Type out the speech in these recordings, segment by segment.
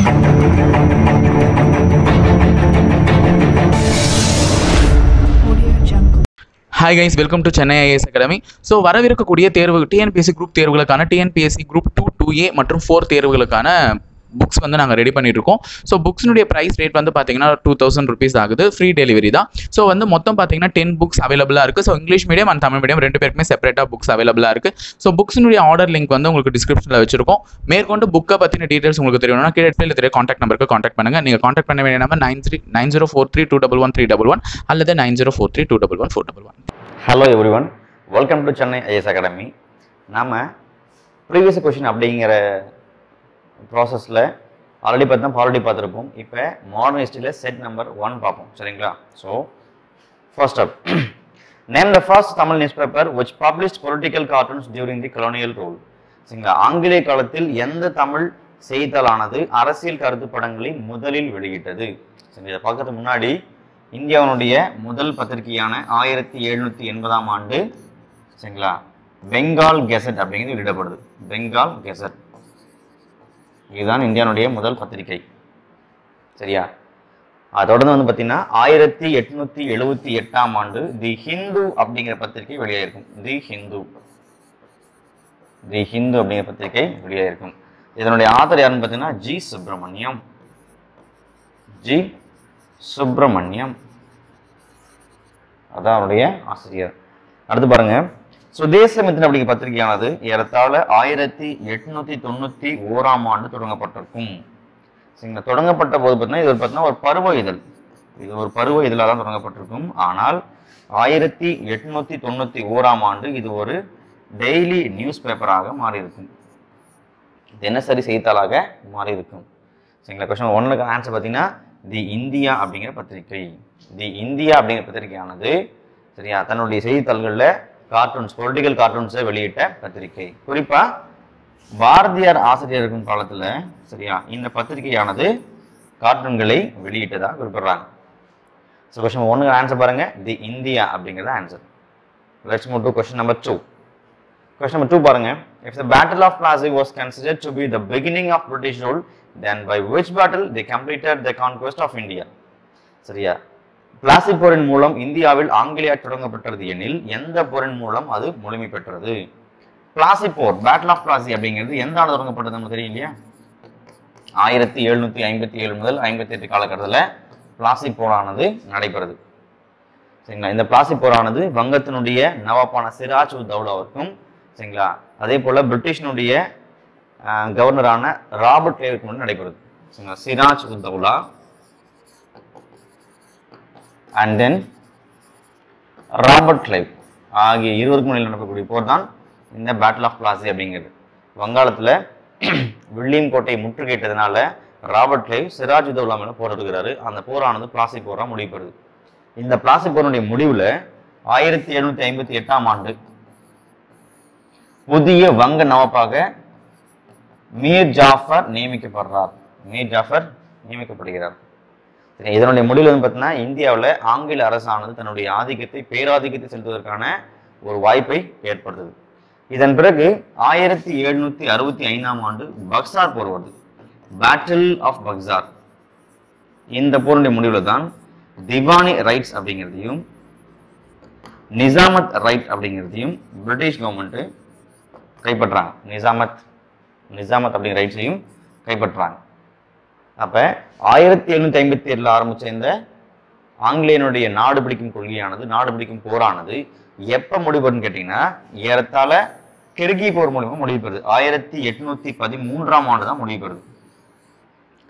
Hi guys, welcome to Chennai IAS Academy. So வரவிருக்கக்கூடிய தேர்வு TNPSC group தேர்வுகளுக்கான TNPSC group 2, 2A மற்றும் 4 தேர்வுகளுக்கான books வந்து நாங்கள் ரெடி பண்ணிட்டு இருக்கோம். ஸோ புக்ஸ்னுடைய ப்ரைஸ் ரேட் வந்து பார்த்தீங்கன்னா 2000 rupees ஆகுது. ஃப்ரீ டெலிவரி தான். ஸோ வந்து மொத்தம் பார்த்தீங்கன்னா 10 புக்ஸ் அவைலபிளாக இருக்குது. So English medium and Tamil medium ரெண்டு பேருக்குமே செப்பரேட்டாக புக்ஸ் அவைலபிளாக இருக்குது. ஸோ புக்ஸ்னுடைய ஆர்டர் லிங்க் வந்து உங்களுக்கு டிஸ்கிரிப்ஷனில் வச்சிருக்கோம். மேற்கொண்டு புக்கை பற்றின டீட்டெயில்ஸ் உங்களுக்கு தெரியணும்னா கீழே தெரிய காண்டாக்ட் நம்பருக்கு காண்டாக்ட் பண்ணுங்கள். நீங்கள் காண்டாக்ட் பண்ண வேண்டிய நம்பர் 9043211311 அல்லது 9043211411. Hello every one, welcome to Chennai IS academy. நாம் ப்ரீவியஸ் கொஷின் அப்படிங்கிற ப்ராசஸில் ஆல்ரெடி பார்த்துருப்போம். இப்போ மாடர்ன் ஹிஸ்ட்ரியில் செட் நம்பர் 1 பார்ப்போம், சரிங்களா? So first up, name the first Tamil news paper which published political cartoons during the colonial rule. சரிங்களா? ஆங்கிலேய காலத்தில் எந்த தமிழ் செய்தித்தாளானது அரசியல் கருத்து படங்களை முதலில் வெளியிட்டது? சரி, இதை பார்க்கறதுக்கு முன்னாடி இந்தியாவுடைய முதல் பத்திரிகையான 1780ஆம் ஆண்டு, சரிங்களா, பெங்கால் கெசட் அப்படிங்கிறது வெளியிடப்படுது. பெங்கால் கெசட் இதுதான் இந்தியாவுடைய முதல் பத்திரிகை, சரியா? அதை தொடர்ந்து வந்து பார்த்தீங்கன்னா 1878ஆம் ஆண்டு தி ஹிந்து அப்படிங்கிற பத்திரிகை வெளியாயிருக்கும். தி ஹிந்து அப்படிங்கிற பத்திரிகை வெளியாயிருக்கும். இதனுடைய ஆத்தர் யாருன்னு பார்த்தீங்கன்னா ஜி சுப்பிரமணியம், அதான் அவருடைய ஆசிரியர். அடுத்து பாருங்க, சுதேசமித்திரன் அப்படிங்கிற பத்திரிகையானது ஏறத்தாழ 1891ஆம் ஆண்டு தொடங்கப்பட்டிருக்கும். சரிங்களா? தொடங்கப்பட்ட போது பார்த்தீங்கன்னா இது பார்த்தீங்கன்னா ஒரு பருவ இதழ். இது ஒரு பருவ இதழாக தான் தொடங்கப்பட்டிருக்கும். ஆனால் 1891ஆம் ஆண்டு இது ஒரு டெய்லி நியூஸ் பேப்பராக மாறி இருக்கும். தினசரி செய்தித்தாளாக மாறி இருக்கும். சரிங்களா? கொஸ்டின் 1க்கு ஆன்சர் பார்த்தீங்கன்னா தி இந்தியா அப்படிங்கிற பத்திரிகை. தி இந்தியா அப்படிங்கிற பத்திரிகையானது, சரியா, தன்னுடைய செய்தித்தாள்களில் கார்ட்டூன்ஸ், பொலிட்டிக்கல் கார்ட்டூன்ஸை வெளியிட்ட பத்திரிகை. குறிப்பா பாரதியார் ஆசிரியர் இருக்கும் காலத்துல, சரியா, இந்த பத்திரிகையானது கார்ட்டூன்களை வெளியிட்டதாக குறிப்பிடுறாங்க. ஸோ கொஸ்டின் 1க்கு ஆன்சர் பாருங்க, தி இந்தியா அப்படிங்கிறது answer. Let's move to question number 2. Question number 2 பாருங்க, if the battle of Plassey was considered to be the beginning of British rule, then by which battle they completed the conquest of India? சரியா, பிளாசி போரின் மூலம் இந்தியாவில் ஆங்கிலேயர் தொடங்கப்பட்டது எனில் எந்த போரின் மூலம் அது முழுமை பெற்றது? பிளாசி போர், பேட்டில் ஆஃப் பிளாசி அப்படிங்கிறது எந்த ஆண்டு தொடங்கப்பட்டது நமக்கு தெரியும் இல்லையா? 1757 முதல் 58 காலகட்டத்தில் பிளாசி போரானது நடைபெறுது. சரிங்களா? இந்த பிளாசி போரானது வங்கத்தினுடைய நவாப்பான சிராஜ் உத் தௌலாவிற்கும், சரிங்களா, அதே போல பிரிட்டிஷனுடைய கவர்னரான ராபர்ட் கிளைவுக்கு முன்னாடி நடைபெறுது. சரிங்களா? சிராஜ் உத் Daula and then Robert Clive ஆகிய இருவருக்கும் முன்னில் நடக்கக்கூடிய போர் தான் இந்த பேட்டில் ஆஃப் பிளாசி அப்படிங்கிறது. வங்காளத்தில் வில்லியம் கோட்டையை முற்றுகையிட்டதுனால ராபர்ட் கிளைவ் சிராஜ் உத் தௌலா மேல போர் எடுக்கிறாரு. அந்த போரானது பிளாசி போரா முடிவு பெறுது. இந்த பிளாசி போருடைய முடிவில் 1758ஆம் ஆண்டு புதிய வங்க நவாப்பாக மீர் ஜாஃபர் நியமிக்கப்படுகிறார். இதனுடைய முடிவில் வந்து பார்த்தீங்கன்னா இந்தியாவில் ஆங்கில அரசானது தன்னுடைய பேராதிக்கத்தை செலுத்துவதற்கான ஒரு வாய்ப்பை ஏற்படுத்துது. இதன் பிறகு 1765ஆம் ஆண்டு பக்சார் போர் வருது. Battle of Buxar. இந்த போருடைய முடிவில் தான் திவானி ரைட்ஸ் அப்படிங்கிறதையும் நிசாமத் ரைட் அப்படிங்கிறதையும் பிரிட்டிஷ் கவர்மெண்ட் கைப்பற்றாங்க. நிசாமத் அப்படிங்கிற ரைட்ஸையும் கைப்பற்றாங்க. அப்ப 1757 ஆரம்பிச்ச இந்த ஆங்கிலேயனுடைய நாடு பிடிக்கும் போரானது எப்ப முடிவுன்னு கேட்டீங்கன்னா ஏறத்தாழ கிர்கி போர் மூலமா முடிவு பெறுது. 1813ஆம் ஆண்டு தான் முடிவு பெறுது.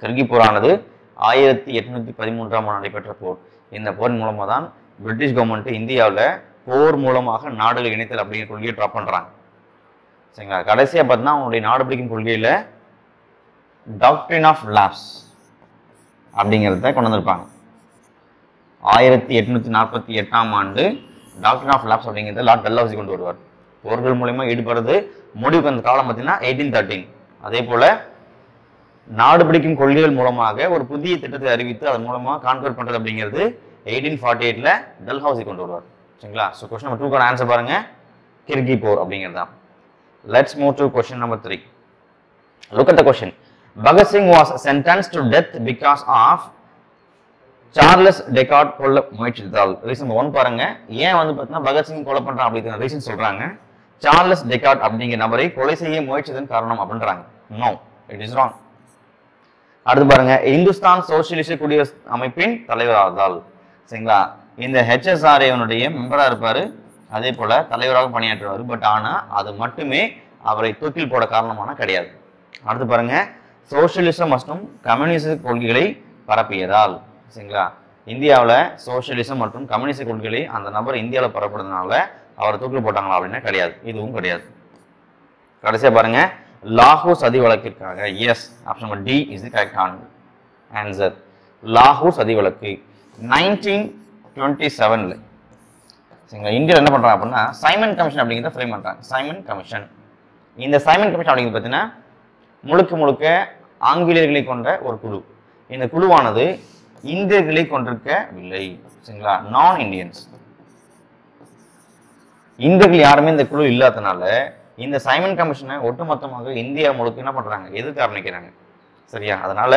கிர்கி போரானது 1813ஆம் ஆண்டு நடைபெற்ற போர். இந்த போரின் மூலமா தான் பிரிட்டிஷ் கவர்மெண்ட் இந்தியாவில் போர் மூலமாக நாடுகள் இணைத்தல் அப்படிங்கிற கொள்கையை ட்ராப் பண்றாங்க. சரிங்களா? கடைசியா பார்த்தீங்கன்னா அவங்களுடைய நாடு பிடிக்கும் கொள்கையில டாக்ட்ரின் ஆஃப் லாப்ஸ் அப்படிங்கிறத கொண்டு வந்திருப்பாங்க. 1848ஆம் ஆண்டு டாக்ட்ரின் ஆஃப் லாப்ஸ் அப்படிங்கிறத லார்ட் டல்ஹவுசி கொண்டு வருவார். போர்கள் மூலமா ஈடுபடுறது முடிவுக்கு அந்த காலம் பார்த்தீங்கன்னா 1813. அதே போல நாடு பிடிக்கும் கொள்கைகள் மூலமாக ஒரு புதிய திட்டத்தை அறிவித்து அதன் மூலமா கான்கர் பண்றது அப்படிங்கிறது 1848ல டல்ஹவுசி கொண்டு வருவார். சரிங்களா? ஸோ கொஸ்டின் நம்பர் 2க்கான ஆன்சர் பாருங்க, கிர்கி போர் அப்படிங்கிறது தான். Let's move to question number 3. Look at the question. Bhagat Singh was sentence to death because of Charles டெகார்ட் கொல்ல முயற்சித்தால். ரீசன் 1 பாருங்க. ஏன் வந்து பார்த்தீங்கன்னா பகத்சிங் கொலை பண்றான் அப்படிங்கிற ரீசன் சொல்றாங்க. சார்லஸ் டெகார்ட் அப்படிங்கிற நபரை கொலை செய்ய முயற்சித்தன் காரணம் அப்படின்றாங்க. No, it is wrong. அடுத்து பாருங்க, இந்துஸ்தான் சோசியலிச குடியரசு அமைப்பின் தலைவராதல். சரிங்களா, இந்த HSRA-னுடைய மெம்பரா இருப்பாரு, அதே போல தலைவராக பணியாற்றுவார். பட் ஆனா அது மட்டுமே அவரை தூக்கில் போட காரணமான கிடையாது. அடுத்து பாருங்க, சோசியலிசம் மற்றும் கம்யூனிச கொள்கைகளை பரப்பியதால். சரிங்களா, இந்தியாவில் சோசியலிசம் மற்றும் கம்யூனிச கொள்கைகளை அந்த நபர் இந்தியாவில் பரப்புறதுனால அவரை தூக்கில் போட்டாங்களா அப்படின்னா கிடையாது, இதுவும் கிடையாது. கடைசியா பாருங்க, லாகூர் சதி வழக்கிற்காக. Yes, option D is the correct answer. லாகூர் சதி வழக்கு 1927ல சரிங்களா இந்தியாவில் என்ன பண்றாங்க அப்படின்னா சைமன் கமிஷன் அப்படிங்கிறத ஃப்ரேம் பண்றாங்க. Simon commission. இந்த சைமன் கமிஷன் அப்படிங்கிறது பார்த்தீங்கன்னா முழுக்க ஆங்கிலேயர்களை கொண்ட ஒரு குழு. இந்த குழுவானது இந்தியர்களை கொண்டிருக்கவில்லை. சரிங்களா, நான் இந்தியன்ஸ். இந்தியர்கள் யாருமே இந்த குழு இல்லாதனால இந்த சைமன் கமிஷனை ஒட்டுமொத்தமாக இந்தியா முழுக்க என்ன பண்றாங்க, எதிர்க்க ஆரம்பிக்கிறாங்க. சரியா, அதனால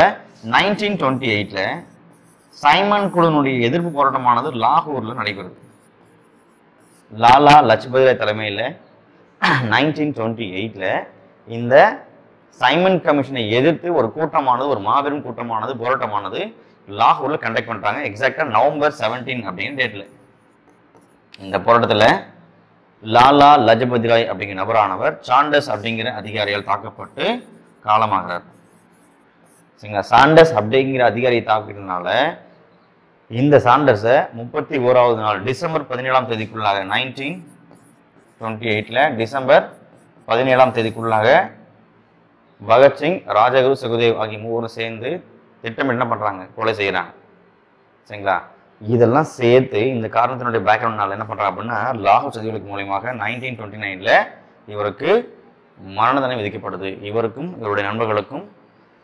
1928ல சைமன் குழுனுடைய எதிர்ப்பு போராட்டமானது லாகூர்ல நடைபெறுது. லாலா லஜ்பதி ராய் தலைமையில் 1928ல இந்த சைமன் கமிஷனை எதிர்த்து ஒரு கூட்டமானது, ஒரு மாபெரும் கூட்டமானது, போராட்டமானது லாகூர்ல கண்டக்ட் பண்றாங்க. எக்ஸாக்டா நவம்பர் 17 அப்படிங்கிற டேட்ல. இந்த போராட்டத்துல லாலா லஜபதி ராய் அப்படிங்கிற நபரானவர் சாண்டர்ஸ் அப்படிங்கிற அதிகாரியால் தாக்கப்பட்டு காலமாகிறார். சரிங்களா, சாண்டர்ஸ் அப்படிங்கிற அதிகாரியை தாக்கிட்டதுனால இந்த சாண்டர்ஸை 31வது நாள் டிசம்பர் 17ஆம் தேதிக்குள்ளாக 1928ல டிசம்பர் 17ஆம் தேதிக்குள்ளாக பகத்சிங், ராஜகுரு, சுகதேவ் ஆகிய மூவரும் சேர்ந்து திட்டமிட்டு என்ன பண்றாங்க, கொலை செய்யறாங்க. சரிங்களா, இதெல்லாம் சேர்த்து இந்த காரணத்தினுடைய பேக்ரவுண்ட்னால என்ன பண்றாங்க அப்படின்னா லாகூர் சதி வழக்கு மூலமாக 1929ல இவருக்கு மரண தண்டனை விதிக்கப்படுது. இவருக்கும் இவருடைய நண்பர்களுக்கும்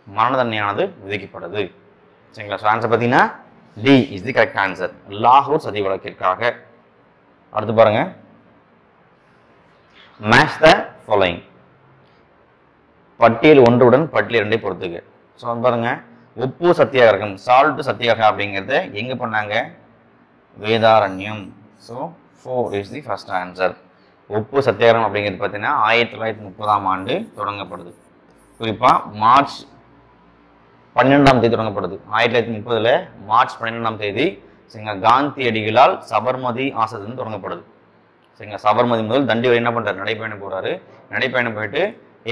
மரண தண்டனையானது விதிக்கப்படுது. சரிங்களா, ஸோ ஆன்சர் பார்த்தீங்கன்னா D is the correct answer, லாகூர் சதி வழக்கிற்காக. அடுத்து பாருங்க, மேட்ச் த ஃபாலோயிங். பட்டியல் 1 பட்டியல் 2 பொறுத்துக்கு. ஸோ பாருங்க, உப்பு சத்தியாகிரகம், சால்ட் சத்தியாகிரகம் அப்படிங்கிறத எங்க பண்ணாங்க, Vedaranyam. So 4 is the first answer. உப்பு சத்தியாகிரகம் அப்படிங்கிறது பார்த்தீங்கன்னா 1930ஆம் ஆண்டு தொடங்கப்படுது. குறிப்பா மார்ச் 12ஆம் தேதி தொடங்கப்படுது. 1930ல மார்ச் 12ஆம் தேதி சரிங்களா காந்தியடிகளால் சபர்மதி ஆசிரமம் தொடங்கப்படுது. சரிங்களா, சபர்மதி முதல் தண்டி வரை என்ன பண்றாரு, நடைப்பயணம் போறாரு. நடைப்பயணம் போயிட்டு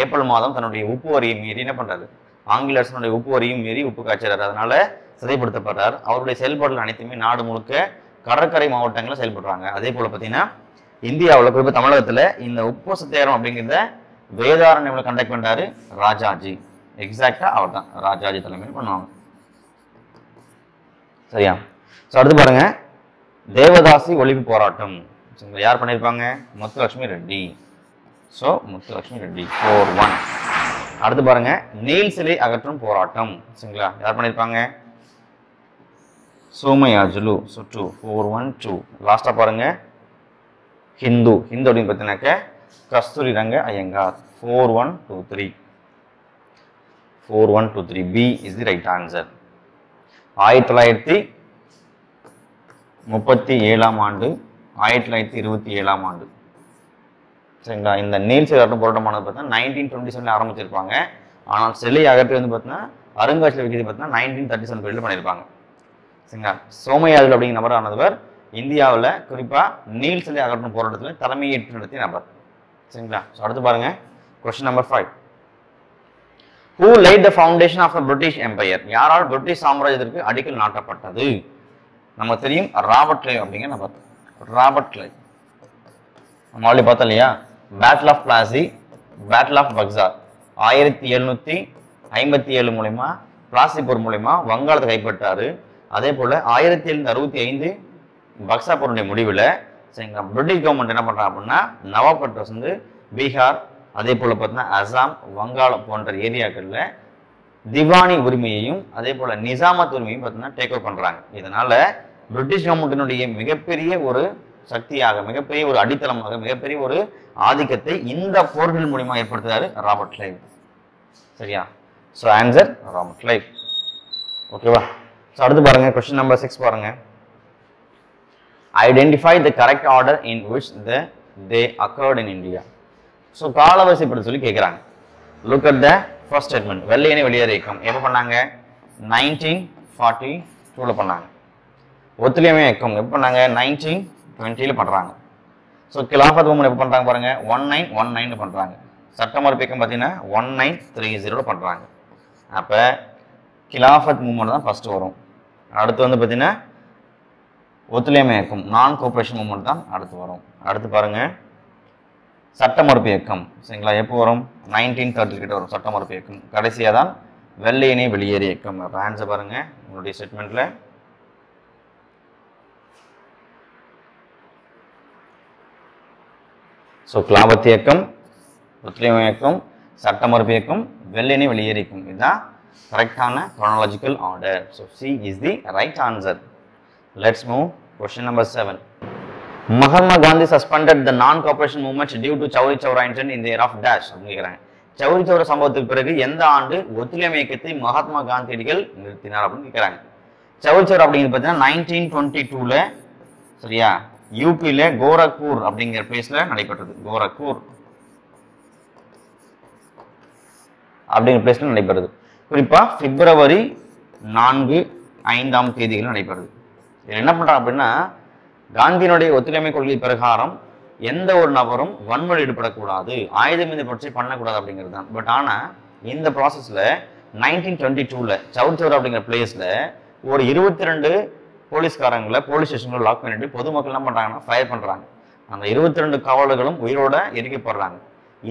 ஏப்ரல் மாதம் தன்னுடைய உப்பு வரியை மீறி என்ன பண்றாரு, ஆங்கில அரசனுடைய உப்பு வரியும் மீறி உப்பு காய்ச்சறாரு. அதனால சிறைப்படுத்தப்படுறார். அவருடைய செயல்பாடுகள் அனைத்துமே நாடு முழுக்க கடற்கரை மாவட்டங்களில் செயல்படுறாங்க. அதே போல பார்த்தீங்கன்னா இந்தியாவில் குறிப்பாக தமிழகத்தில் இந்த உப்பு சத்தியாகிரகம் அப்படிங்கிறத வேதாரண்யம்ல கண்டக்ட் பண்றாரு ராஜாஜி. எக்ஸாக்டா அவர் தான் ராஜாஜி தலைமையில் பண்ணுவாங்க. சரியா, ஸோ அடுத்து பாருங்க, தேவதாசி ஒழிப்பு போராட்டம். யார் பண்ணியிருப்பாங்க, முத்துலட்சுமி ரெட்டி. ஸோ முத்துலட்சுமி ரெட்டி 4-1. அடுத்து பாருங்க, நீல் சிலை அகற்றும் போராட்டம். சரிங்களா, யார் பண்ணியிருப்பாங்க, சோமயாஜுலு. ஸோ 2 4-1-2. லாஸ்டா பாருங்க, ஹிந்து அப்படின்னு பார்த்தீங்கன்னாக்க கஸ்தூரி Ranga Iyengar. 4-1-2-3. 4-1-2-3. B is the right answer. 1937ஆம் ஆண்டு 1927ஆம் ஆண்டு. சரிங்களா, இந்த நீல் சிலை அகற்றும் போராட்டமானது பார்த்தீங்கன்னா 1927ல ஆரம்பிச்சிருப்பாங்க. ஆனால் சிலை அகற்றி வந்து பார்த்தீங்கன்னா அருங்காட்சியக வைக்கிறது பார்த்தீங்கன்னா 1937 பீரியட்ல பண்ணியிருப்பாங்க. சரிங்களா, சோமயாஜுலு அப்படிங்கிற நபரானவர் இந்தியாவில் குறிப்பாக நீல் சிலை அகற்றும் போராட்டத்தில் தலைமையேற்று நடத்திய நபர். சரிங்களா, ஸோ அடுத்து பாருங்க, question number 5. Who laid the foundation of the British Empire? யாரால் பிரிட்டிஷ் சாம்ராஜ்யத்திற்கு அடிக்கல் நாட்டப்பட்டது? நமக்கு தெரியும், ராபர்ட் கிளைவ் அப்படிங்கிற நபர். ராபர்ட் கிளைவ் நம்ம ஆல்ரெடி பார்த்தோம் இல்லையா. Battle of Plassey, battle of Buxar 1757 மூலமா பிளாசி போர் மூலமா வங்காளத்தை கைப்பற்றாரு. அதே போல 1765 பக்சா போருடைய முடிவில் சரிங்களா பிரிட்டிஷ் கவர்மெண்ட் என்ன பண்றாங்க அப்படின்னா நவாப் அட்ரஸ் வந்து பீகார், அதே போல பார்த்தீங்கன்னா அசாம், வங்காளம் போன்ற ஏரியாக்கள்ல திவானி உரிமையையும் அதே போல நிசாமத் உரிமையும் பார்த்தீங்கன்னா டேக் ஓவர் பண்றாங்க. இதனால பிரிட்டிஷ் கவர்மெண்டினுடைய மிகப்பெரிய ஒரு சக்தியாக, மிகப்பெரிய ஒரு அடித்தளமாக, மிகப்பெரிய ஒரு ஆதிக்கத்தை இந்த போர்கள் மூலமா ஏற்படுத்துறாரு ராபர்ட் கிளைவ். சரியா, ஸோ ஆன்சர் ராபர்ட் கிளைவ். ஓகேவா? ஸோ அடுத்து பாருங்க, கொஸ்டின் நம்பர் 6 பாருங்க. Identify the correct order in which they occurred in India. So காலவரிசைப்படுத்த சொல்லி கேட்குறாங்க. Look at the first statement. வெள்ளையனே வெளியேறு இயக்கம் எப்போ பண்ணாங்க? 1942 பண்ணாங்க. ஒத்துழையாமை இயக்கம் எப்போ பண்ணாங்க? 1920 பண்ணுறாங்க. ஸோ கிலாஃபத் மூமெண்ட் எப்போ பண்ணுறாங்க பாருங்க? 1919 பண்ணுறாங்க. சட்டமறுப்பு இயக்கம் பார்த்தீங்கன்னா 1930 பண்ணுறாங்க. அப்போ கிலாஃபத் மூமெண்ட் தான் ஃபர்ஸ்ட் வரும். அடுத்து வந்து பார்த்தீங்கன்னா ஒத்துழையாமை இயக்கம் நான் கோஆபரேஷன் மூமெண்ட் தான் அடுத்து வரும். அடுத்து பாருங்க சட்ட மறுப்பு இயக்கம். சரிங்களா? எப்போ வரும்? 1930 கிட்ட வரும் சட்ட மறுப்பு இயக்கம். கடைசியாக தான் வெள்ளையனே வெளியேறு இயக்கம். ஆன்சர் பாருங்க உங்களுடைய ஸ்டேட்மெண்ட்ல. ஸோ கிலாபத் இயக்கம், ஒத்துழையாமை இயக்கம், சட்ட மறுப்பு இயக்கம், வெள்ளையனே வெளியேறு இயக்கம். இதுதான் கரெக்டான chronological order. So C is the right answer. Let's move question number 7. Mahatma Gandhi suspended the non-cooperation movement due to Chauri Chaura incident in the year of dash. அப்படிங்கிறாங்க. சௌரி சௌரா சம்பவத்துக்கு பிறகு எந்த ஆண்டு ஒத்துழையாமை இயக்கத்தை மகாத்மா காந்தியடிகள் நிறுத்தினார் அப்படின்னு கேட்குறாங்க. சௌரி சௌரா அப்படிங்கிறது பார்த்தீங்கன்னா 1922ல சரியா யூபியில் கோரக்பூர் அப்படிங்கிற பிளேஸ்ல நடைபெற்றது. கோரக்பூர் அப்படிங்கிற பிளேஸ்ல நடைபெறுது. குறிப்பா பிப்ரவரி 4, 5ஆம் தேதிகள் நடைபெறுது. என்ன பண்றாங்க அப்படின்னா காந்தியினுடைய ஒத்துழையாமை கொள்கை பிரகாரம் எந்த ஒரு நபரும் வன்முறை ஈடுபடக்கூடாது, ஆயுதமேந்தி புரட்சி பண்ணக்கூடாது அப்படிங்கிறது தான். பட் ஆனால் இந்த ப்ராசஸில் 1922ல் சௌரி சௌரா அப்படிங்கிற பிளேஸில் ஒரு 22 போலீஸ்காரங்களை போலீஸ் ஸ்டேஷனில் லாக் பண்ணிட்டு பொதுமக்கள் என்ன பண்ணுறாங்கன்னா ஃபயர் பண்ணுறாங்க. அந்த 22 காவலர்களும் உயிரோட எரிக்கப்படுறாங்க.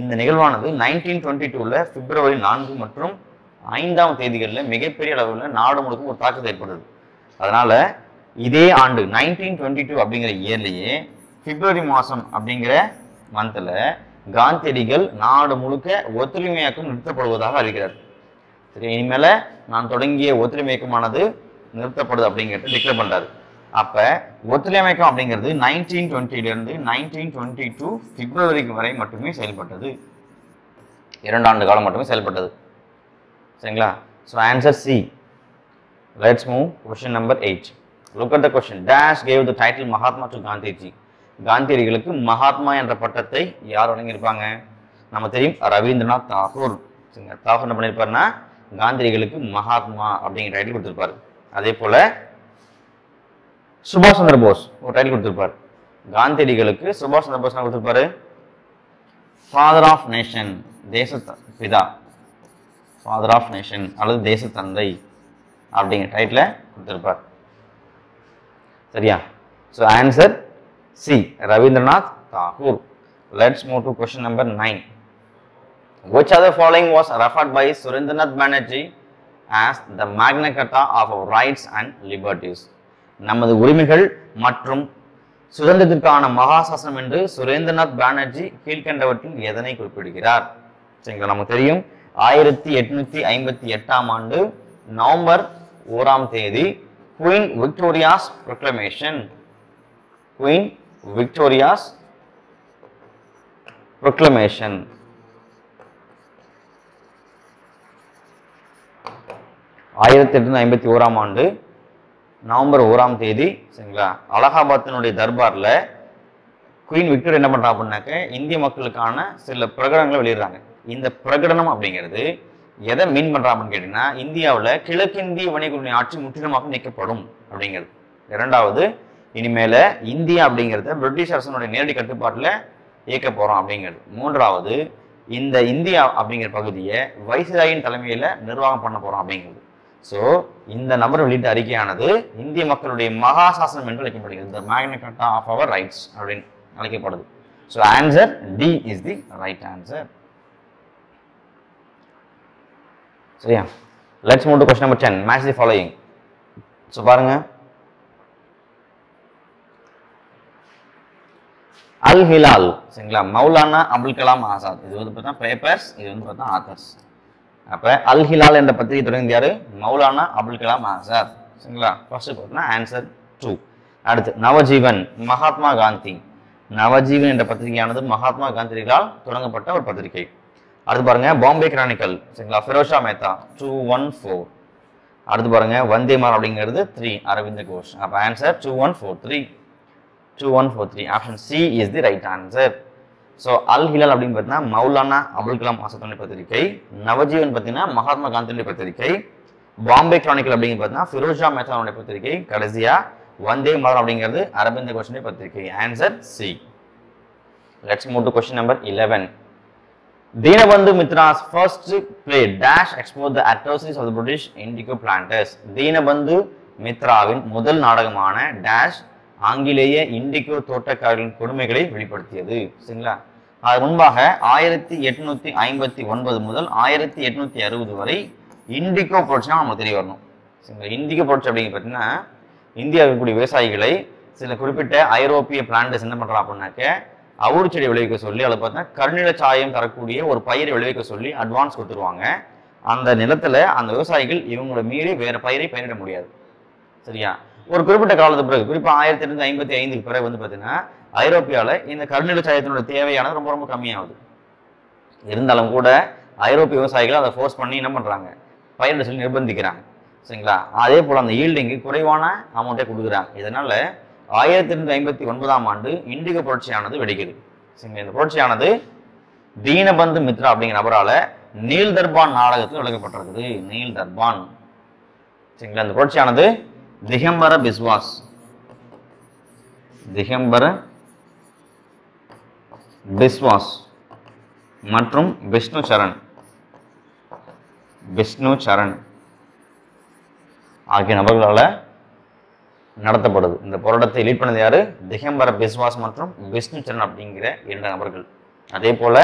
இந்த நிகழ்வானது 1922ல் பிப்ரவரி 4 மற்றும் 5ஆம் தேதிகளில் மிகப்பெரிய அளவில் நாடு முழுக்க ஒரு தாக்கத்தை ஏற்படுது. அதனால இதே ஆண்டு 1922 அப்படிங்கிற இயர்லேயே பிப்ரவரி மாதம் அப்படிங்கிற மந்தில் காந்தியடிகள் நாடு முழுக்க ஒத்துழையாமை இயக்கம் நிறுத்தப்படுவதாக அறிவிக்கிறார். சரி, இனிமேல நான் தொடங்கிய ஒத்துழையாமை இயக்கமானது நிறுத்தப்படுது அப்படிங்கிறத டிக்ளேர் பண்றாரு. அப்ப ஒத்துழையாமை இயக்கம் அப்படிங்கிறது 1920லிருந்து 1922 பிப்ரவரிக்கு வரை மட்டுமே செயல்பட்டது. 2 ஆண்டு காலம் மட்டுமே செயல்பட்டது. சரிங்களா? So answer C. Let's move question number 8. Look at the question. Dash gave the title Mahatma to Gandhiji. காந்தியடிகளுக்கு மகாத்மா என்ற பட்டத்தை யார் வழங்கியிருப்பாங்க? நம்ம தெரியும் ரவீந்திரநாத் தாகூர். தாகூர் என்ன பண்ணியிருப்பாருன்னா காந்தியடிகளுக்கு மகாத்மா அப்படிங்கிற டைட்டில் கொடுத்திருப்பாரு. அதே போல சுபாஷ் சந்திர போஸ் ஒரு டைட்டில் கொடுத்திருப்பாரு. காந்தியடிகளுக்கு சுபாஷ் சந்திர போஸ் என்ன கொடுத்திருப்பாரு? ஃபாதர் ஆஃப் நேஷன், தேச பிதா, ஃபாதர் ஆஃப் நேஷன் அல்லது தேச தந்தை அப்படிங்கிற டைட்டில் கொடுத்திருப்பார். சரியா? So answer C, Rabindranath Tagore. Let's move to question number 9. Which other following was referred by Surendranath Banerjee as the Magna Carta of our rights and liberties? நமது உரிமைகள் மற்றும் சுதந்திரத்திற்கான மகாசாசனம் என்று சுரேந்திரநாத் பானர்ஜி கீழ்கண்டவற்றில் எதனை குறிப்பிடுகிறார்? சரிங்களா? நமக்கு தெரியும் 1858ஆம் ஆண்டு நவம்பர் 1ஆம் தேதி Queen Victoria's proclamation, Queen Victoria's proclamation 1851ஆம் ஆண்டு நவம்பர் 1ஆம் தேதி சரிங்களா அலகாபாத்தினுடைய தர்பார்ல குயின் விக்டோரியா என்ன பண்றாங்க அப்படின்னாக்க இந்திய மக்களுக்கான சில பிரகடனங்களை வெளியிடுறாங்க. இந்த பிரகடனம் அப்படிங்கிறது எதை மீன் பண்றா அப்படின்னு கேட்டீங்கன்னா இந்தியாவில் கிழக்கிந்திய வணிகர்களுடைய ஆட்சி முற்றிலுமாக நீக்கப்படும் அப்படிங்கிறது. இரண்டாவது, இனிமேல இந்தியா அப்படிங்கிறத பிரிட்டிஷ் அரசனுடைய நேரடி கட்டுப்பாட்டில் இயக்க போறோம் அப்படிங்கிறது. மூன்றாவது, இந்த இந்தியா அப்படிங்கிற பகுதியை வைஸ்ராயின் தலைமையில நிர்வாகம் பண்ண போறோம் அப்படிங்கிறது. ஸோ இந்த நபர் வெளியிட்ட அறிக்கையானது இந்திய மக்களுடைய மகாசாசனம் என்று அழைக்கப்படுகிறது. The Magna Carta of our rights அப்படின்னு அழைக்கப்படுது. So answer D is the right answer. சரியா? Let's move to question number 10. Match the following. So பாருங்க, அல் ஹிலால் சரிங்களா மௌலானா அபுல் கலாம் ஆசாத். இது வந்து பார்த்தா பேப்பர்ஸ், இது வந்து பார்த்தா ஆத்தர்ஸ். அப்ப அல் ஹிலால் என்ற பத்திரிகை தொடங்கி யாரு? மௌலானா அபுல் கலாம் ஆசாத். சரிங்களா? ஃபர்ஸ்ட் பார்த்தா ஆன்சர் 2. அடுத்து நவஜீவன், மகாத்மா காந்தி. நவஜீவன் என்ற பத்திரிகையானது மகாத்மா காந்தியடிகளால் தொடங்கப்பட்ட ஒரு பத்திரிகை. அடுத்து பாருங்க பாம்பே கிரானிக்கல் சரிங்களா, ஃபிரோஷா மேத்தா 214. அடுத்து பாருங்க வந்தே மாதரம் அப்படிங்கிறது 3 அரவிந்த் கோஷ். அப்போ answer 2143. Option C is the right answer. So Al Hilal அப்படின்னு பார்த்தீங்கன்னா மௌலானா அபுல் கலாம் ஆசாத்துடைய பத்திரிகை. நவஜீவன் பார்த்தீங்கன்னா மகாத்மா காந்தியுடைய பத்திரிகை. பாம்பே கிரானிக்கல் அப்படிங்கிறது பார்த்தீங்கன்னா ஃபிரோஷா மேத்தானுடைய பத்திரிகை. கடைசியா வந்தே மாதரம் அப்படிங்கிறது அரவிந்த் கோஷனுடைய பத்திரிகை. Answer C. Let's move to question number 11. Dinabandhu Mitra's first play dash exposed the atrocities of the British indigo planters. Dinabandhu மித்ராவின் முதல் நாடகமான டேஷ் ஆங்கிலேய இண்டிகோ தோட்டக்காரர்களின் கொடுமைகளை வெளிப்படுத்தியது. சரிங்களா, அது முன்பாக 1859 முதல் 1860 வரை இண்டிகோ புரட்சினா நம்ம தெரிய வரணும். சரிங்களா, இண்டிகோ புரட்சி அப்படிங்க பார்த்தீங்கன்னா இந்தியாவில் இருக்கக்கூடிய விவசாயிகளை சில குறிப்பிட்ட ஐரோப்பிய பிளான்டர்ஸ் என்ன பண்றாங்க அப்படின்னாக்க அவுறு செடி விளைவிக்க சொல்லி அதை பார்த்தா கருநில சாயம் தரக்கூடிய ஒரு பயிரை விளைவிக்க சொல்லி அட்வான்ஸ் கொடுத்துருவாங்க. அந்த நிலத்துல அந்த விவசாயிகள் இவங்களை மீறி வேற பயிரை பயிரிட முடியாது. சரியா, ஒரு குறிப்பிட்ட காலத்துக்கு பிறகு குறிப்பா 1855 பிறகு வந்து பார்த்தீங்கன்னா ஐரோப்பியாவில் இந்த கருநில சாயத்தினுடைய தேவையானது ரொம்ப ரொம்ப கம்மியாகுது. இருந்தாலும் கூட ஐரோப்பிய விவசாயிகள் அதை ஃபோர்ஸ் பண்ணி என்ன பண்றாங்க, பயிரிட சொல்லி நிர்பந்திக்கிறாங்க. சரிங்களா, அதே போல அந்த ஈல்டிங்கு குறைவான அமௌண்ட்டை கொடுக்குறாங்க. இதனால 1859ஆம் ஆண்டு இண்டிகோ புரட்சியானது வெடிக்குது. சரிங்களா, இந்த புரட்சியானது தீனபந்து மித்ரா அப்படிங்கிற நபரால நீல் தர்பான் நாடகத்தில் விளக்கப்பட்டிருக்குது. நீல் தர்பான். சரிங்களா, இந்த புரட்சியானது திகம்பர பிஸ்வாஸ் மற்றும் விஷ்ணு சரண் ஆகிய நபர்களால நடத்தப்படுது. இந்த போராட்டத்தை லீட் பண்ணது யாரு? திகம்பர பிஸ்வாஸ் மற்றும் விஷ்ணு சரண் அப்படிங்கிற 2 நபர்கள். அதே போல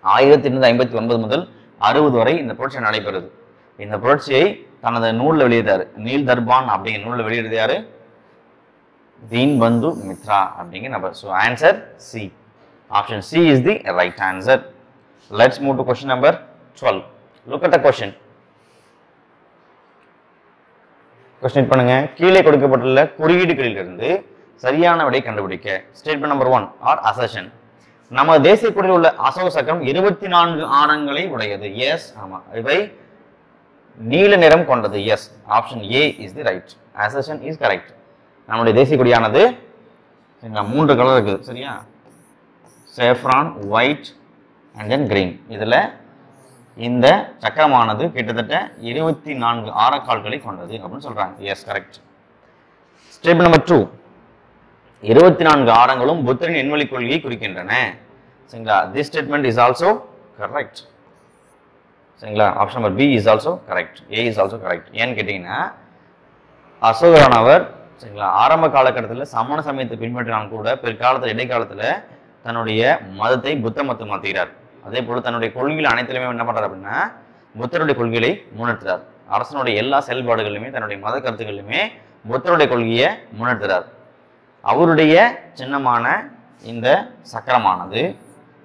1859 முதல் 60 வரை இந்த புரட்சி நடைபெறுது. இந்த புரட்சியை தனது நூலில் வெளியிட்டாரு. நீல் தர்பான் அப்படிங்கிற நூலில் வெளியிடுறது யாரு? தீன்பந்து மித்ரா அப்படிங்கிற நபர். So answer C. Option C is the right answer. Let's move to question number 12. Look at the question. Question பண்ணுங்க. கீழே கொடுக்கப்பட்டுள்ள குறியீடுகளிலிருந்து சரியான விடை கண்டுபிடிக்க. Statement number 1 or assertion. நம்ம தேசிய கொடியில் உள்ள அசோக சக்கரம் 24 ஆரங்களை உடையது. எஸ், ஆமா, இவை நீல நிறம் கொண்டது. Yes, option A is the right. Assertion is correct. நம்முடைய தேசிய கொடியானது 3 கலர் இருக்குது. சரியா, saffron, white and then green. இதுல இந்த சக்கரமானது கிட்டத்தட்ட 24 ஆரக்கால்களை கொண்டது அப்படின்னு சொல்றாங்க. Yes, correct. Step number 2. 24 ஆரங்களும் புத்தரின் எண்வழி கொள்கையை குறிக்கின்றன. சரிங்களா, this statement is also correct. சரிங்களா, option number B is also correct. A is also correct. ஏன்னு கேட்டீங்கன்னா அசோகரானவர் சரிங்களா ஆரம்ப காலகட்டத்தில் சமண சமயத்தை பின்பற்றினாலும் கூட பிற்காலத்தில் இடைக்காலத்தில் தன்னுடைய மதத்தை புத்த மதத்தை மாற்றுகிறார். அதே போல தன்னுடைய கொள்கைகள் அனைத்திலுமே என்ன பண்றாரு அப்படின்னா புத்தருடைய கொள்கைகளை முன்னெடுத்துறார். அரசனுடைய எல்லா செயல்பாடுகளிலுமே தன்னுடைய மத கருத்துக்களிலுமே புத்தருடைய கொள்கையை முன்னெடுத்துறார். அவருடைய சின்னமான இந்த சக்கரமானது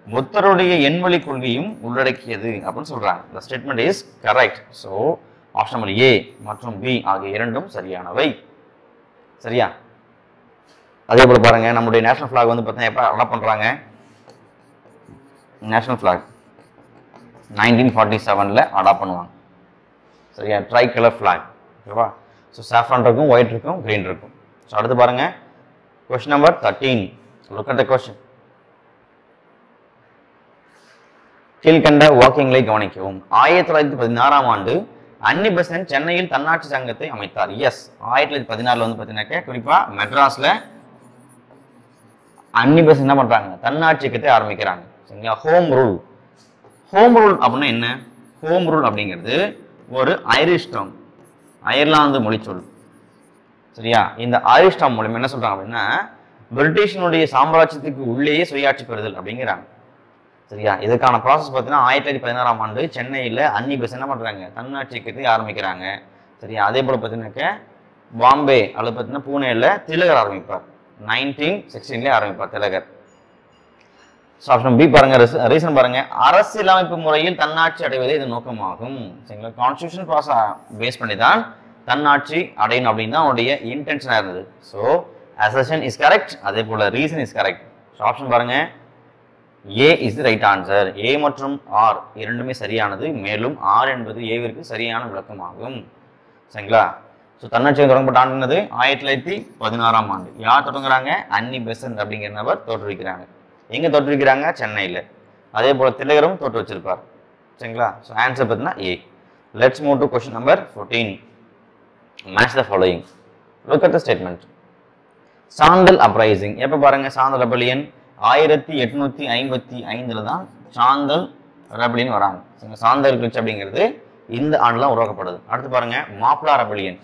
புத்தருடைய எண்வழி கொள்கையும் உள்ளடக்கியது அப்படின்னு சொல்றாங்க. The statement is correct. So option number ஏ மற்றும் பி ஆகிய 2ம் சரியானவை. சரியா, அதே போல பாருங்க நம்முடைய நேஷனல் ஃபிளாக் வந்து பார்த்தீங்கன்னா எப்போ அடாப்ட் பண்றாங்க? நேஷனல் ஃபிளாக் 1947 அடாப்ட் பண்ணுவாங்க. சரியா, ட்ரை கலர் ஃபிளாக். ஓகேவா? ஸோ சாஃப்ரான் இருக்கும், ஒயிட் இருக்கும், கிரீன் இருக்கும். ஸோ அடுத்து பாருங்க question number 13. Look at the question. கீழ்கண்ட வாக்கியங்களை கவனிக்கவும். 1916ஆம் ஆண்டு அன்னி பெசன்ட் சென்னையில் தன்னாட்சி சங்கத்தை அமைத்தார். எஸ், 1914 வந்து பார்த்தீங்கன்னாக்க குறிப்பா மெட்ராஸ்ல அன்னி பெசன்ட் என்ன பண்றாங்க? தன்னாட்சி இயக்கத்தை ஆரம்பிக்கிறாங்க. சரிங்களா, ஹோம் ரூல். ஹோம் ரூல் அப்படின்னா என்ன? ஹோம் ரூல் அப்படிங்கிறது ஒரு ஐரிஷ் டேர்ம், அயர்லாந்து மொழி சொல். சரியா, இந்த ஐரிஷ் டேர்ம் மூலம் என்ன சொல்றாங்க அப்படின்னா பிரிட்டிஷனுடைய சாம்ராஜ்யத்துக்கு உள்ளேயே சுயாட்சி பெறுதல் அப்படிங்கிறாங்க. சரியா, இதுக்கான ப்ராசஸ் பார்த்தீங்கன்னா 1916ஆம் ஆண்டு சென்னையில் அன்னி பெசன்ட் என்ன பண்றாங்க? தன்னாட்சி இயக்கத்தை ஆரம்பிக்கிறாங்க. சரியா, அதே போல பார்த்தீங்கன்னாக்க பாம்பே அல்லது பார்த்தீங்கன்னா பூனேல திலகர் ஆரம்பிப்பார். 1916 ஆரம்பிப்பார் திலகர். ஆப்ஷன் பி பாருங்க, ரீசன் பாருங்க. அரசியலமைப்பு முறையில் தன்னாட்சி அடைவதே இது நோக்கமாகும். சரிங்களா, கான்ஸ்டிடியூஷன் ப்ராசஸ் பேஸ் பண்ணி தான் தன்னாட்சி அடையணும் அப்படின்னு தான் அவருடைய இன்டென்ஷனாக இருந்தது. So assertion is correct. அதே போல reason is correct. So option பாருங்க, ஏ இஸ் தி ரைட் ஆன்சர். ஏ மற்றும் ஆர் இரண்டுமே சரியானது. மேலும் ஆர் என்பது ஏவிற்கு சரியான விளக்கமாகும். சரிங்களா? ஸோ தன்னாட்சியம் தொடங்கப்பட்ட ஆண்டு என்னது? 1916ஆம் ஆண்டு. யார் தொடங்குறாங்க? அன்னி பெசன்ட் அப்படிங்கிற நபர் தோற்றுவிக்கிறாங்க. எங்கே தோற்றுவிக்கிறாங்க? சென்னையில். அதே போல் திலகரும் தோற்று வச்சிருப்பார். சரிங்களா? ஸோ ஆன்சர் பார்த்தீங்கன்னா A. Let's move to question number 14. Match the following. Look at the statement. Santhal uprising எப்போ பாருங்க? சாந்தல் ரெபலியன் 1855 தான் சாந்தல் ரெபலியன் வராங்க. சாந்தல் கிளர்ச்சி அப்படிங்கிறது இந்த ஆண்டுலாம் உருவாக்கப்படுது. அடுத்து பாருங்க, மாப்ளா ரெபலியன்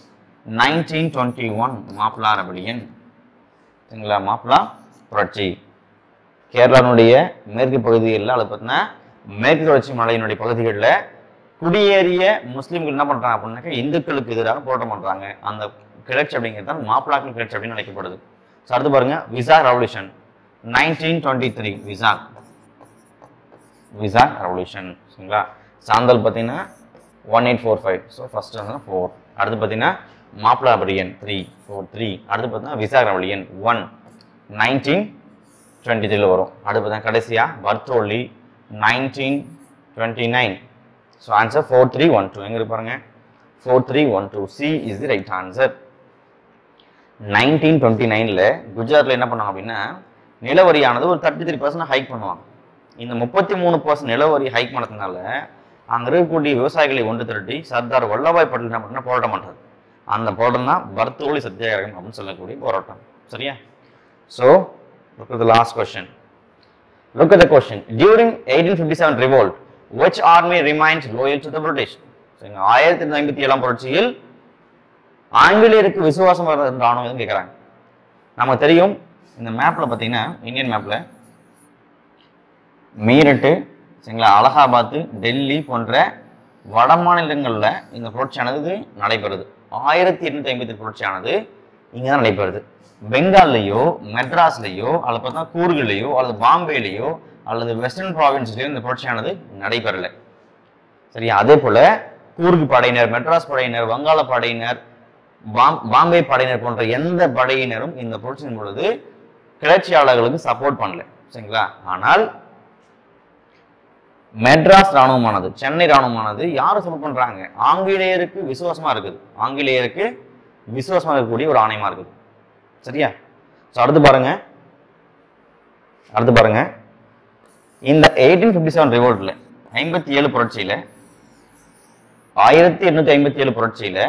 1921 மாப்ளா ரெபலியன். சரிங்களா? மாப்ளா புரட்சி கேரளாவுடைய மேற்கு பகுதிகளில், அது பார்த்தீங்கன்னா மேற்கு தொடர்ச்சி மலையினுடைய பகுதிகளில் குடியேறிய முஸ்லீம்கள் என்ன பண்றாங்க அப்படின்னாக்கா இந்துக்களுக்கு எதிராக போராட்டம் பண்றாங்க. அந்த கிளர்ச்சி அப்படிங்கிறது தான் மாப்ளாக்கள் கிளர்ச்சி அப்படின்னு அழைக்கப்படுது. ஸோ அடுத்து பாருங்க, விசாக் ரெவல்யூஷன் 1923 விசாக் ரெவல்யூஷன். சரிங்களா? சாந்தல் பார்த்தீங்கன்னா 1845. ஸோ ஃபர்ஸ்ட் வந்து 4. அடுத்து பார்த்தீங்கன்னா மாப்ளா ரெபலியன் 343. அடுத்து பார்த்தீங்கன்னா விசாக் ரெவல்யூஷன் 1 1923 வரும். அடுத்து பார்த்தீங்கன்னா கடைசியா பர்தோலி 1929. So answer 4312. எங்க இருக்கு பாருங்க? 4312. C is the right answer. 1929ல் குஜராத்தில் என்ன பண்ணுவாங்க அப்படின்னா, நிலவரியானது ஒரு 33% ஹைக் பண்ணுவாங்க. இந்த 33% நிலவரி ஹைக் பண்ணதுனால அங்கே இருக்கக்கூடிய விவசாயிகளை ஒன்று திரட்டி சர்தார் வல்லபாய் பட்டேல் என்ன பண்ணா போராட்டம் பண்ணுறது. அந்த போராட்டம் தான் பர்தோலி சத்தியாகிரகம் அப்படின்னு சொல்லக்கூடிய போராட்டம். சரியா? So look at the last question. Look at the question. During 1857 revolt, which army remained loyal to the British? 1857 புரட்சியில் ஆங்கிலேயருக்கு விசுவாசம் ராணுவம் கேட்குறாங்க. நமக்கு தெரியும், இந்த மேப்ல பார்த்தீங்கன்னா இந்தியன் மேப்ல மீரட்டு, சரிங்களா, அலகாபாத், டெல்லி போன்ற வட மாநிலங்களில் இந்த புரட்சியானது நடைபெறுது. 1857 புரட்சியானது இங்கே தான் நடைபெறுது. பெங்கால்லையோ மெட்ராஸ்லையோ அல்லது பார்த்தா கூர்கிலையோ அல்லது பாம்பேலையோ அல்லது வெஸ்டர்ன் ப்ராவின்ஸ்லையோ இந்த புரட்சியானது நடைபெறலை. சரியா? அதே போல கூர்கு படையினர், மெட்ராஸ் படையினர், வங்காள படையினர், பாம்பே படையினர் போன்ற எந்த படையினரும் இந்த புரட்சியின் பொழுது கிளர்ச்சியாளர்களுக்கு சப்போர்ட் பண்ணல. சரிங்களா? ஆனால் மெட்ராஸ் ராணுவமானது, சென்னை ராணுவமானது யாரு சப்போர்ட் பண்றாங்க? ஆங்கிலேயருக்கு விசுவாசமா இருக்குது. ஆங்கிலேயருக்கு விசுவாசமா இருக்கக்கூடிய ஒரு ஆணையமா இருக்குது. சரியா? ஸோ அடுத்து பாருங்க, இந்த 1857 ரிவோல்ட்ல 57 புரட்சியில 1857 புரட்சியில,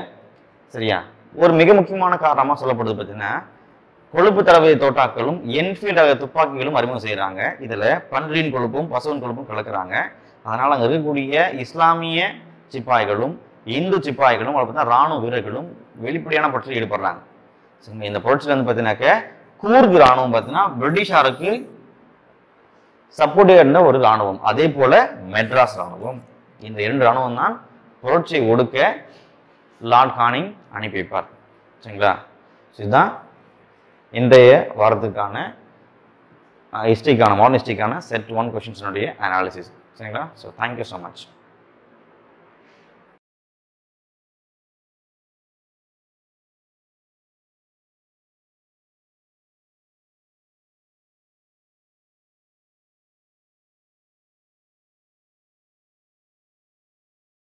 சரியா, ஒரு மிக முக்கியமான காரணமா சொல்லப்படுது பார்த்தீங்கன்னா, கொழுப்பு தளபதி தோட்டாக்களும் என்ஃபீல்ட் துப்பாக்கிகளும் அறிமுகம் செய்யறாங்க. இதுல பன்றியின் கொழுப்பும் பசுவின் கொழுப்பும் கலக்குறாங்க. அதனால அங்க இருக்கக்கூடிய இஸ்லாமிய சிப்பாய்களும் இந்து சிப்பாய்களும் பார்த்தீங்கன்னா ராணுவ வீரர்களும் வெளிப்படையான புரட்சியில் ஈடுபடுறாங்க. இந்த புரட்சியில் வந்து பார்த்தீங்கன்னாக்க கூர்கு ராணுவம் பார்த்தீங்கன்னா பிரிட்டிஷாருக்கு சப்போர்ட்டிவ் இருந்த ஒரு ராணுவம். அதே போல மெட்ராஸ் ராணுவம். இந்த 2 ராணுவம் தான் புரட்சியை ஒடுக்க லார்ட் கானிங் அனுப்பி வைப்பார். சரிங்களா? இதுதான் இன்றைய வாரத்துக்கான ஹிஸ்ட்ரிக்கான மாடர்ன் ஹிஸ்ட்ரிக்கான செட் 1 கொஸ்டின்ஸினுடைய அனாலிசிஸ். சரிங்களா? So thank you so much.